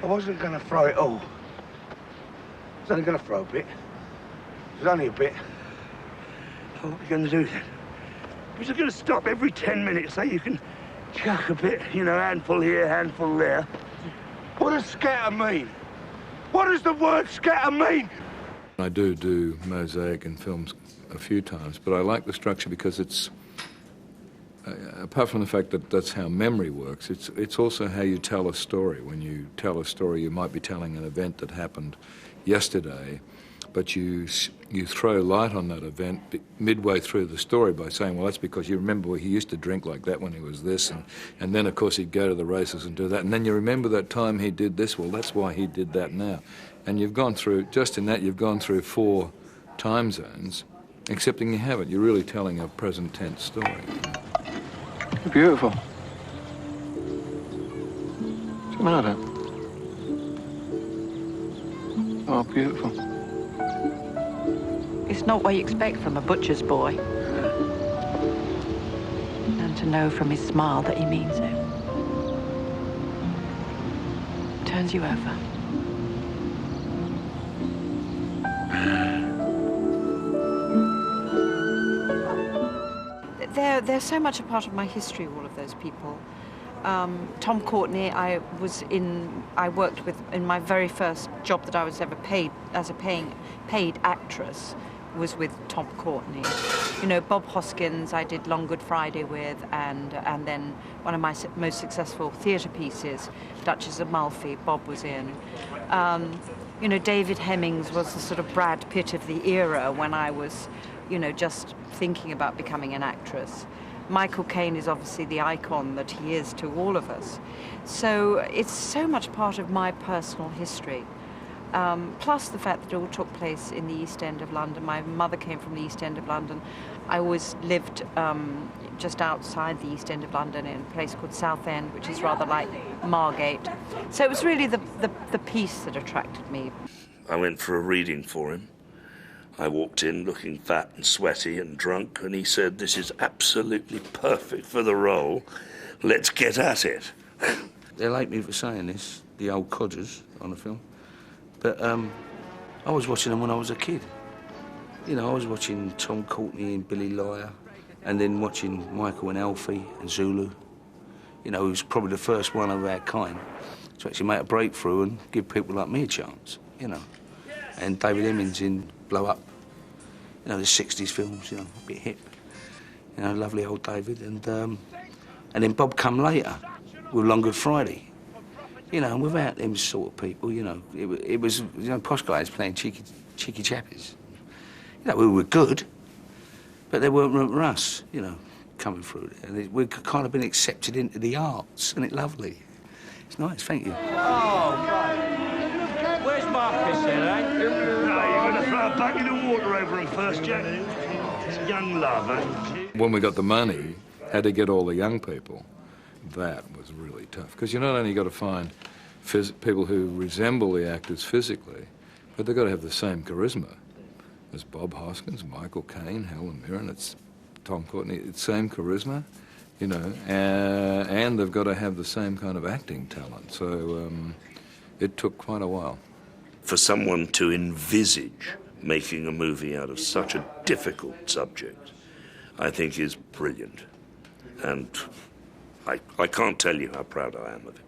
I wasn't going to throw it all. I was only going to throw a bit. It was only a bit. What are you going to do then? You're going to stop every 10 minutes so you can chuck a bit, you know, handful here, handful there. What does scatter mean? What does the word scatter mean? I do mosaic in films a few times, but I like the structure because it's, apart from the fact that that's how memory works, it's also how you tell a story. When you tell a story, you might be telling an event that happened yesterday, but you throw light on that event midway through the story by saying, well, that's because you remember he used to drink like that when he was this, and then, of course, he'd go to the races and do that, and then you remember that time he did this, well, that's why he did that now. And you've gone through, just in that, you've gone through 4 time zones, excepting you haven't. You're really telling a present tense story. Beautiful. What's the matter? Oh, beautiful. It's not what you expect from a butcher's boy. And to know from his smile that he means it. Turns you over. They're so much a part of my history, all of those people. Tom Courtenay, I worked with in my very first job that I was ever paid as a paid actress was with Tom Courtenay. You know, Bob Hoskins I did Long Good Friday with, and then one of my most successful theatre pieces, Duchess of Malfi, Bob was in. You know, David Hemmings was the sort of Brad Pitt of the era when I was, you know, just thinking about becoming an actress. Michael Caine is obviously the icon that he is to all of us. So it's so much part of my personal history. Plus the fact that it all took place in the East End of London. My mother came from the East End of London. I always lived just outside the East End of London in a place called Southend, which is rather like Margate. So it was really the piece that attracted me. I went for a reading for him. I walked in looking fat and sweaty and drunk, and he said, "This is absolutely perfect for the role. Let's get at it." They'll hate me for saying this, the old codgers on the film, but I was watching them when I was a kid. You know, I was watching Tom Courtenay and Billy Lyer, and then watching Michael and Alfie and Zulu. You know, he was probably the first one of our kind to actually make a breakthrough and give people like me a chance, you know. And David Hemmings in Blow Up, you know, the 60s films, you know, a bit hip. You know, lovely old David. And then Bob come later with Long Good Friday. You know, and without them sort of people, you know, it was, you know, posh guys playing cheeky chappies. You know, we were good, but they weren't us, you know, coming through there. And we've kind of been accepted into the arts, and it's lovely. It's nice, thank you. Oh, God. Where's Marcus then, eh? No, you're going to throw a bucket of water over him first, Jack. It's a young love, eh? When we got the money, had to get all the young people. That was really tough, because you not only got to find people who resemble the actors physically, but they've got to have the same charisma as Bob Hoskins, Michael Caine, Helen Mirren, it's Tom Courtenay, it's same charisma, you know, and they've got to have the same kind of acting talent. So it took quite a while. For someone to envisage making a movie out of such a difficult subject, I think is brilliant. And I can't tell you how proud I am of it.